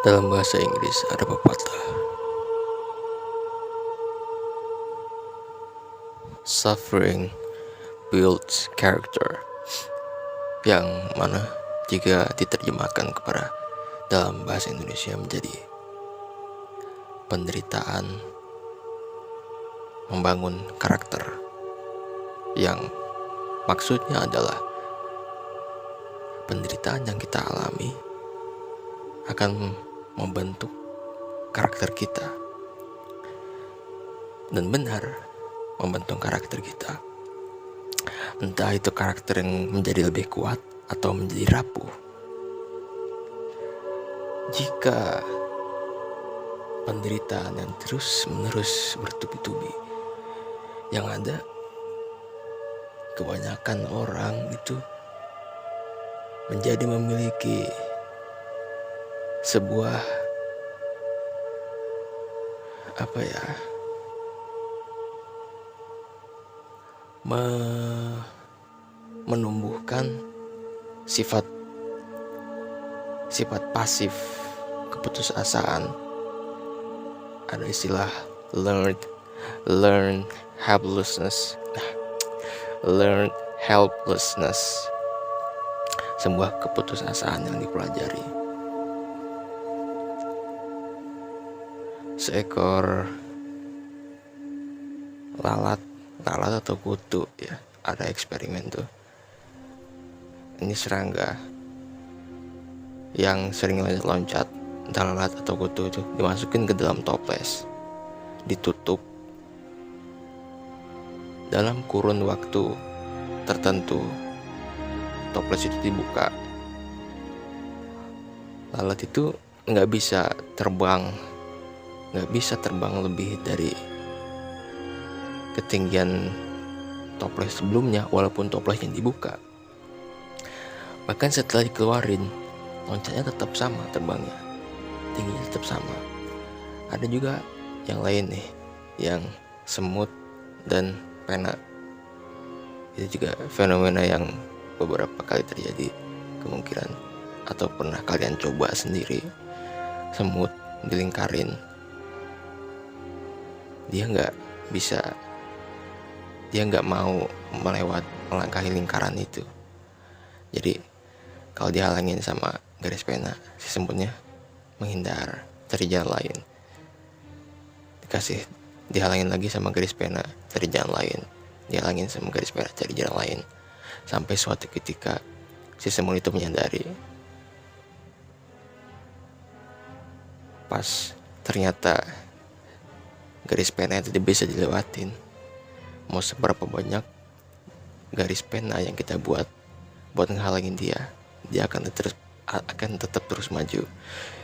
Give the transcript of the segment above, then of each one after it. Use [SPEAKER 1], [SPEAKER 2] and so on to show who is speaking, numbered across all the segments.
[SPEAKER 1] Dalam bahasa Inggris ada pepatah, suffering builds character, yang mana jika diterjemahkan kepada dalam bahasa Indonesia menjadi penderitaan membangun karakter, yang maksudnya adalah penderitaan yang kita alami akan membentuk karakter kita, dan benar membentuk karakter kita, entah itu karakter yang menjadi lebih kuat atau menjadi rapuh. Jika penderitaan yang terus-menerus bertubi-tubi, yang ada kebanyakan orang itu menjadi memiliki sebuah menumbuhkan sifat pasif, keputusasaan. Ada istilah learn helplessness, sebuah keputusasaan yang dipelajari. Seekor lalat atau kutu, ya, ada eksperimen tuh. Ini serangga yang sering loncat, lalat atau kutu itu dimasukin ke dalam toples, ditutup dalam kurun waktu tertentu. Toples itu dibuka, lalat itu nggak bisa terbang lebih dari ketinggian toples sebelumnya, walaupun toplesnya dibuka. Bahkan setelah dikeluarin, loncatnya tetap sama, terbangnya tingginya tetap sama. Ada juga yang lain nih, yang semut dan pena. Itu juga fenomena yang beberapa kali terjadi kemungkinan, atau pernah kalian coba sendiri. Semut dilingkarin, dia nggak mau melangkahi lingkaran itu. Jadi kalau dihalangin sama garis pena, si semutnya menghindar, cari jalan lain. Dihalangin lagi sama garis pena, cari jalan lain. Dihalangin sama garis pena, cari jalan lain. Sampai suatu ketika si semut itu menyadari, pas ternyata garis pena itu bisa dilewatin. Mau seberapa banyak garis pena yang kita buat ngehalangin dia akan tetap terus maju.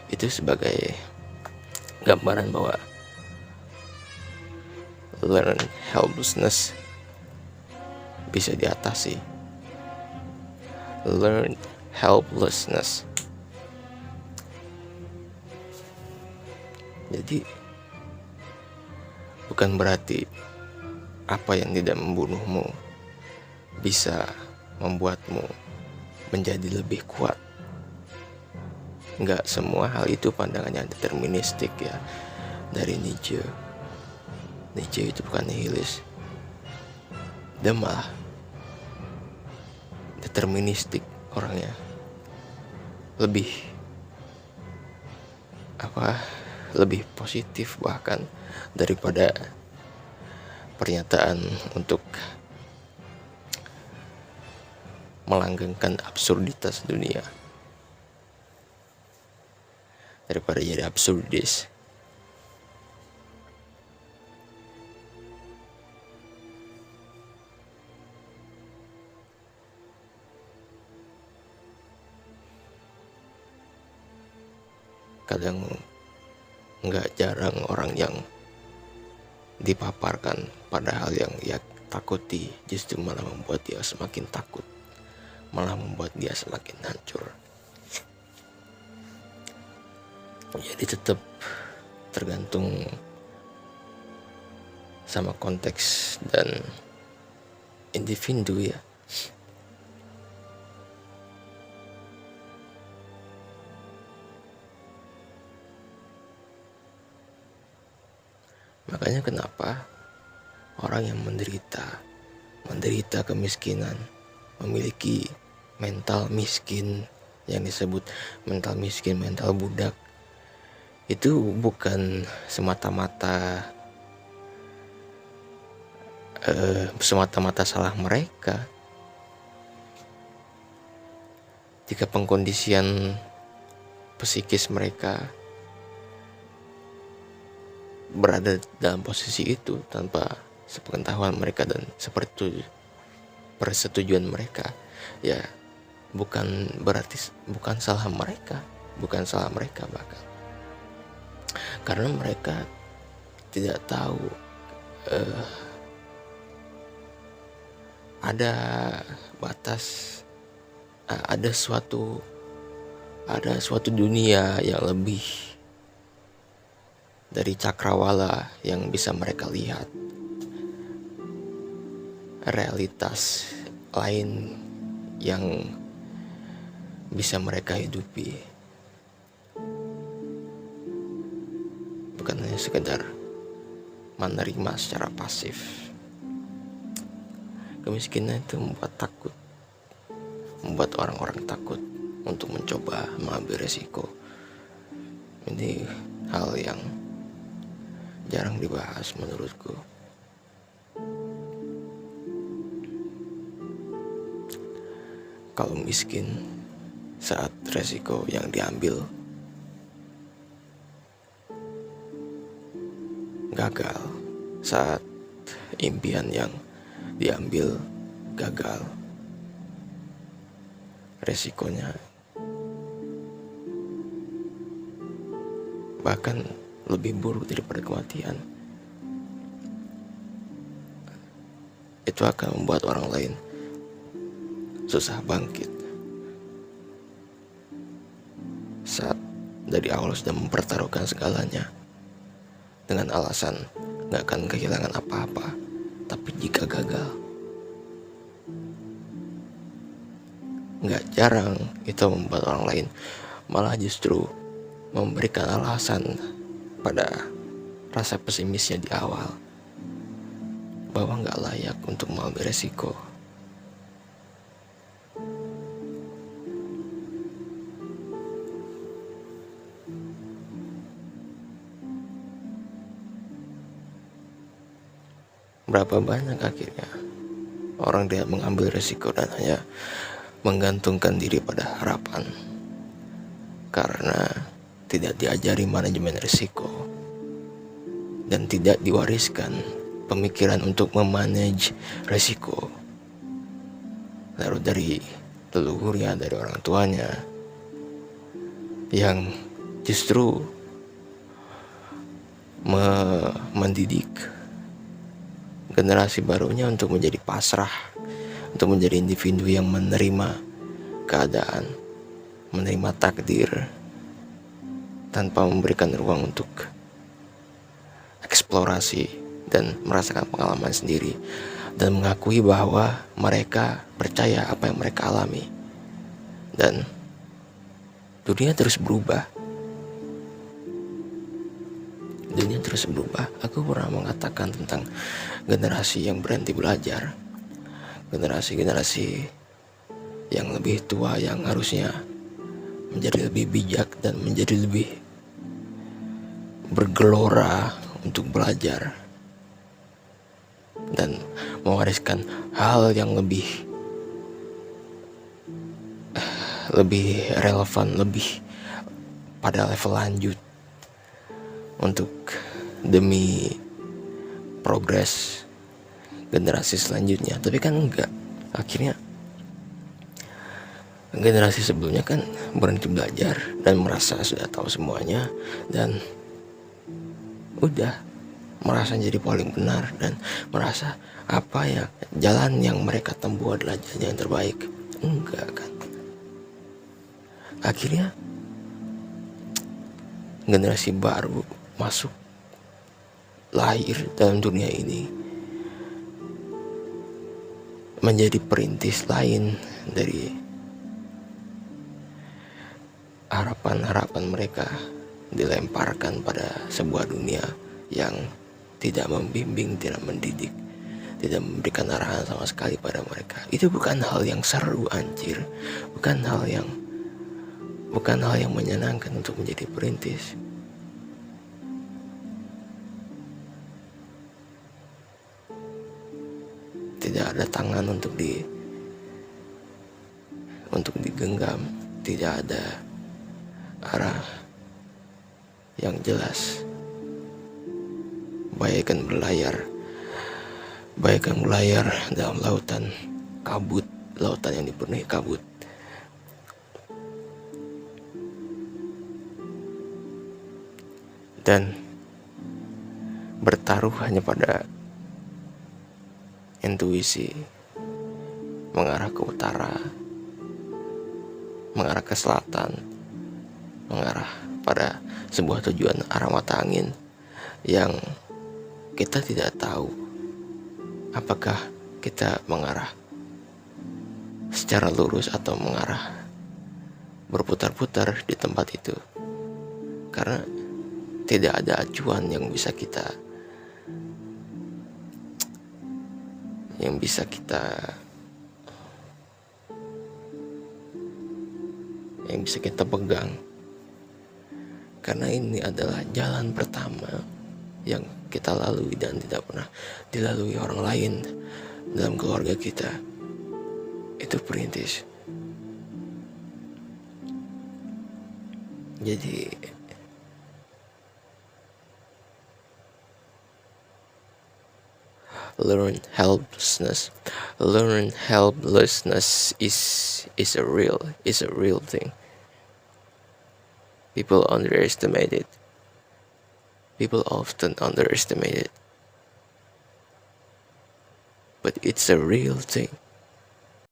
[SPEAKER 1] Itu sebagai gambaran bahwa learn helplessness bisa diatasi. Learn helplessness. Jadi bukan berarti apa yang tidak membunuhmu bisa membuatmu menjadi lebih kuat. Enggak semua hal itu pandangannya deterministik, ya. Dari Nietzsche itu bukan nihilis, dia malah deterministik orangnya. Lebih positif bahkan daripada pernyataan untuk melanggengkan absurditas dunia, daripada jadi absurdis. Kadang nggak jarang orang yang dipaparkan pada hal yang ia takuti justru malah membuat dia semakin takut, malah membuat dia semakin hancur. Jadi tetap tergantung sama konteks dan individu, ya. Makanya kenapa orang yang menderita kemiskinan, memiliki mental miskin, yang disebut mental miskin, mental budak, itu bukan semata-mata salah mereka. Jika pengkondisian psikis mereka berada dalam posisi itu tanpa sepengetahuan mereka dan seperti persetujuan mereka, ya bukan salah mereka bahkan, karena mereka tidak tahu ada batas, ada suatu dunia yang lebih dari cakrawala yang bisa mereka lihat, realitas lain yang bisa mereka hidupi, bukan hanya sekedar menerima secara pasif. Kemiskinan itu membuat orang-orang takut untuk mencoba mengambil resiko. Ini hal yang jarang dibahas menurutku. Kalau miskin saat resiko yang diambil gagal, saat impian yang diambil gagal, resikonya bahkan lebih buruk daripada kematian. Itu akan membuat orang lain susah bangkit saat dari awal sudah mempertaruhkan segalanya dengan alasan gak akan kehilangan apa-apa. Tapi jika gagal, gak jarang itu membuat orang lain malah justru memberikan alasan pada rasa pesimisnya di awal, bahwa gak layak untuk mengambil resiko. Berapa banyak akhirnya orang dia mengambil resiko dan hanya menggantungkan diri pada harapan karena tidak diajari manajemen risiko dan tidak diwariskan pemikiran untuk memanage risiko lalu dari leluhurnya, dari orang tuanya, yang justru mendidik generasi barunya untuk menjadi pasrah, untuk menjadi individu yang menerima keadaan, menerima takdir, tanpa memberikan ruang untuk eksplorasi dan merasakan pengalaman sendiri, dan mengakui bahwa mereka percaya apa yang mereka alami. Dan dunia terus berubah. Aku pernah mengatakan tentang generasi yang berhenti belajar, generasi yang lebih tua yang harusnya menjadi lebih bijak dan menjadi lebih bergelora untuk belajar dan mewariskan hal yang lebih relevan, lebih pada level lanjut untuk demi progres generasi selanjutnya. Tapi kan enggak, akhirnya generasi sebelumnya kan berhenti belajar dan merasa sudah tahu semuanya dan udah merasa jadi paling benar dan merasa apa ya jalan yang mereka tempuh adalah jalan yang terbaik. Enggak kan, akhirnya generasi baru masuk, lahir dalam dunia ini, menjadi perintis lain dari harapan-harapan mereka, dilemparkan pada sebuah dunia yang tidak membimbing, tidak mendidik, tidak memberikan arahan sama sekali pada mereka. Itu bukan hal yang seru, anjir. Bukan hal yang menyenangkan untuk menjadi perintis. Tidak ada tangan untuk digenggam, tidak ada arah yang jelas. Bagaikan berlayar dalam lautan kabut, lautan yang dipenuhi kabut. Dan bertaruh hanya pada intuisi, mengarah ke utara, mengarah ke selatan, mengarah pada sebuah tujuan arah mata angin yang kita tidak tahu apakah kita mengarah secara lurus atau mengarah berputar-putar di tempat itu, karena tidak ada acuan yang bisa kita pegang, karena ini adalah jalan pertama yang kita lalui dan tidak pernah dilalui orang lain dalam keluarga kita. Itu perintis. Jadi learn helplessness is a real thing. People often underestimate it, but it's a real thing.